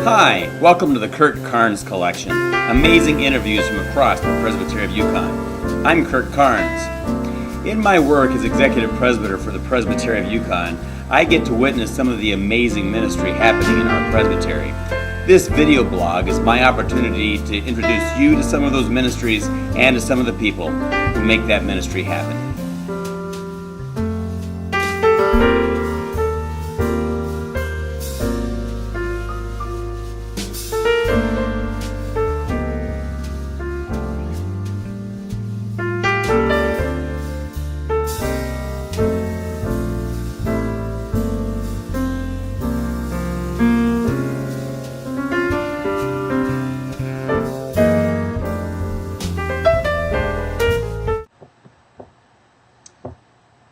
Hi, welcome to the Kurt Carnes Collection. Amazing interviews from across the Presbytery of Yukon. I'm Kurt Carnes. In my work as Executive Presbyter for the Presbytery of Yukon, I get to witness some of the amazing ministry happening in our presbytery. This video blog is my opportunity to introduce you to some of those ministries and to some of the people who make that ministry happen.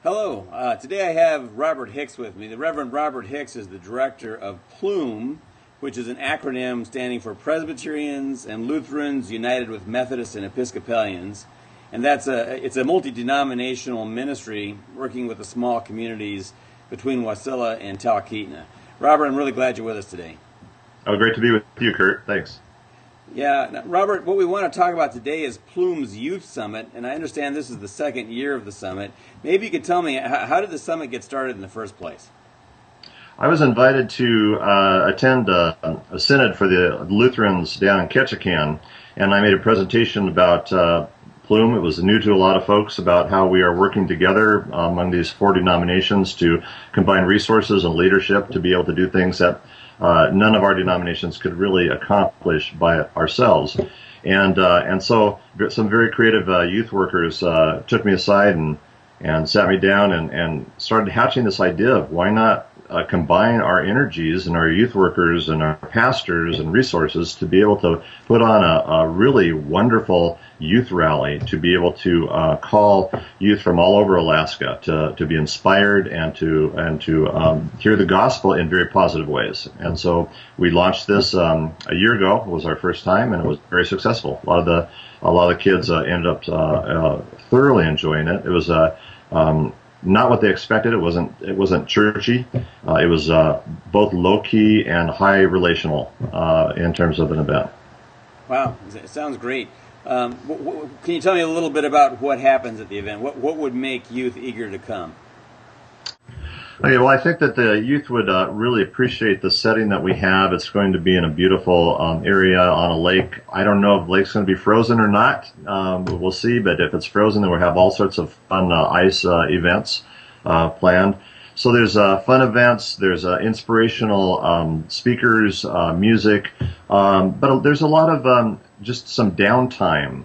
Hello, today I have Robert Hicks with me. The Reverend Robert Hicks is the director of PLUME, which is an acronym standing for Presbyterians and Lutherans United with Methodists and Episcopalians. And it's a multi-denominational ministry working with the small communities between Wasilla and Talkeetna. Robert, I'm really glad you're with us today. Oh, great to be with you, Kurt. Thanks. Yeah, now, Robert, what we want to talk about today is PLUME's Youth Summit, and I understand this is the second year of the summit. Maybe you could tell me, how did the summit get started in the first place? I was invited to attend a synod for the Lutherans down in Ketchikan, and I made a presentation about PLUME. It was new to a lot of folks about how we are working together among these four denominations to combine resources and leadership to be able to do things that none of our denominations could really accomplish by ourselves. And so some very creative youth workers took me aside and sat me down and started hatching this idea of why not combine our energies and our youth workers and our pastors and resources to be able to put on a really wonderful youth rally, to be able to call youth from all over Alaska to be inspired and to hear the gospel in very positive ways. And so we launched this a year ago. It was our first time, and it was very successful. A lot of the kids ended up thoroughly enjoying it. It was not what they expected. It wasn't churchy. It was both low key and high relational in terms of an event. Wow, it sounds great. Can you tell me a little bit about what happens at the event? What would make youth eager to come? Okay, well, I think that the youth would really appreciate the setting that we have. It's going to be in a beautiful area on a lake. I don't know if the lake's going to be frozen or not. We'll see, but if it's frozen, then we'll have all sorts of fun ice events planned. So there's fun events, there's inspirational speakers, music, but there's a lot of just some downtime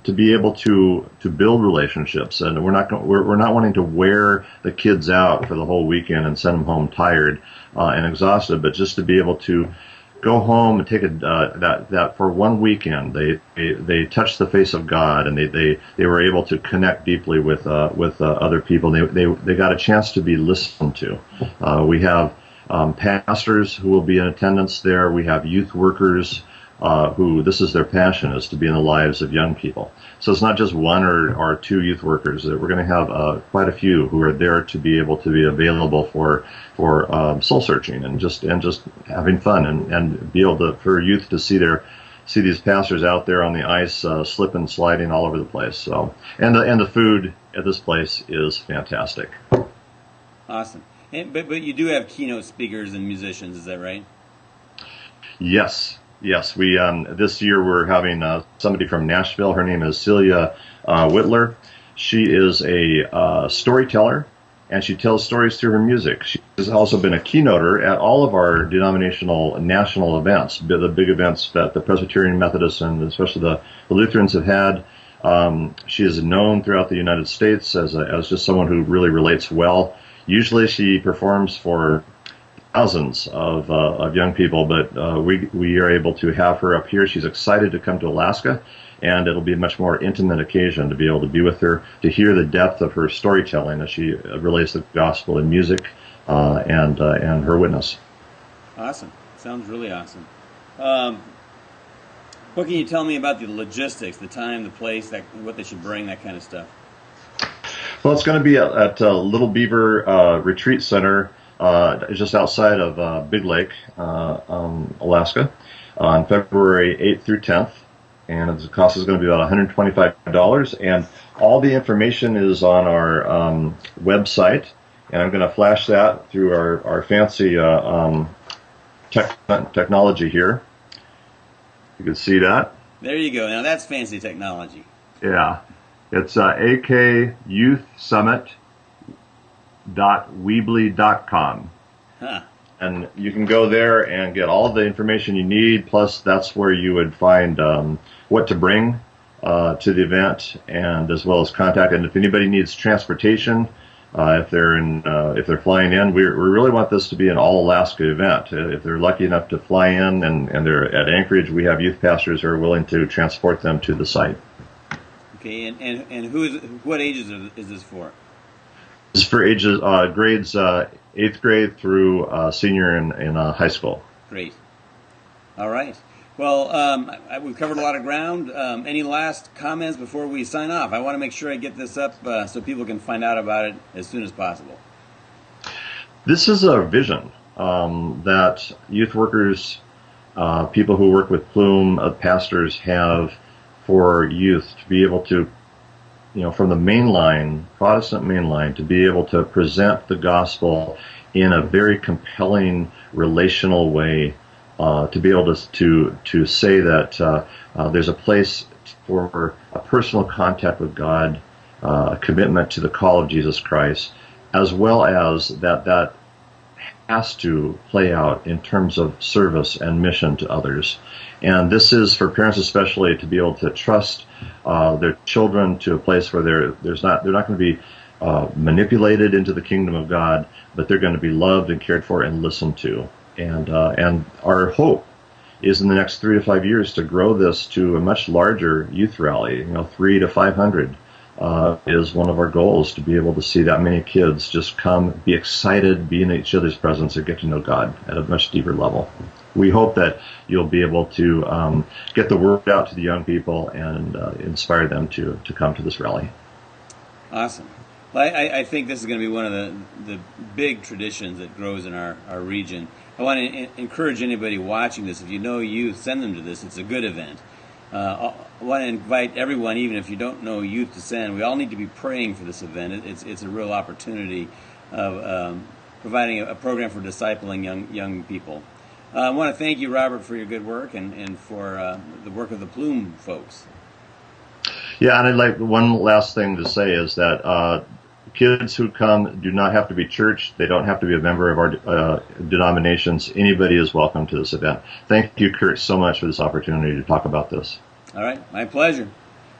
to be able to build relationships, and we're not wanting to wear the kids out for the whole weekend and send them home tired and exhausted, but just to be able to go home and take that for one weekend. They touched the face of God, and they were able to connect deeply with other people. They got a chance to be listened to. We have pastors who will be in attendance there. We have youth workers who this is their passion, is to be in the lives of young people. So it's not just one or two youth workers. We're going to have quite a few who are there to be able to be available for soul searching and just having fun and be able for youth to see these pastors out there on the ice slipping, sliding all over the place. So and the food at this place is fantastic. Awesome. But you do have keynote speakers and musicians, is that right? Yes. We this year we're having somebody from Nashville. Her name is Celia Whitler. She is a storyteller, and she tells stories through her music. She has also been a keynoter at all of our denominational national events, the big events that the Presbyterian Methodists and especially the Lutherans have had. She is known throughout the United States as just someone who really relates well. Usually she performs for thousands of young people, but we are able to have her up here. She's excited to come to Alaska, and it'll be a much more intimate occasion to be able to be with her, to hear the depth of her storytelling as she relates the gospel in music and her witness. Awesome. Sounds really awesome. What can you tell me about the logistics, the time, the place, what they should bring, that kind of stuff? Well, it's going to be at Little Beaver Retreat Center just outside of Big Lake, Alaska, on February 8th through 10th. And the cost is going to be about $125. And all the information is on our website. And I'm going to flash that through our fancy technology here. You can see that. There you go. Now that's fancy technology. Yeah. It's akyouthsummit.weebly.com. Huh. And you can go there and get all of the information you need, plus that's where you would find what to bring to the event, and as well as contact. And if anybody needs transportation, if they're flying in, we really want this to be an all-Alaska event. If they're lucky enough to fly in and they're at Anchorage, we have youth pastors who are willing to transport them to the site. Okay, and what ages is this for? This is for ages grades 8th grade through senior in high school. Great. All right. Well, we've covered a lot of ground. Any last comments before we sign off? I want to make sure I get this up so people can find out about it as soon as possible. This is a vision that youth workers, people who work with PLUME, pastors have for youth to be able to, from the mainline, Protestant mainline, to be able to present the gospel in a very compelling, relational way, to be able to say that there's a place for a personal contact with God, a commitment to the call of Jesus Christ, as well as that has to play out in terms of service and mission to others. And this is for parents especially to be able to trust their children to a place where they're not going to be manipulated into the kingdom of God, but they're going to be loved and cared for and listened to. And our hope is in the next 3 to 5 years to grow this to a much larger youth rally. 300 to 500 is one of our goals, to be able to see that many kids just come, be excited, be in each other's presence, and get to know God at a much deeper level. We hope that you'll be able to get the word out to the young people and inspire them to come to this rally. Awesome. Well, I think this is going to be one of the big traditions that grows in our region. I want to encourage anybody watching this, if you know youth, send them to this. It's a good event. I want to invite everyone, even if you don't know youth, to send. We all need to be praying for this event. It's a real opportunity of providing a program for discipling young people. I want to thank you, Robert, for your good work and for the work of the PLUME folks. Yeah, and I'd like one last thing to say is that kids who come do not have to be church. They don't have to be a member of our denominations. Anybody is welcome to this event. Thank you, Kurt, so much for this opportunity to talk about this. All right, my pleasure.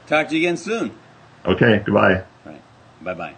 Talk to you again soon. Okay, goodbye. All right, bye-bye.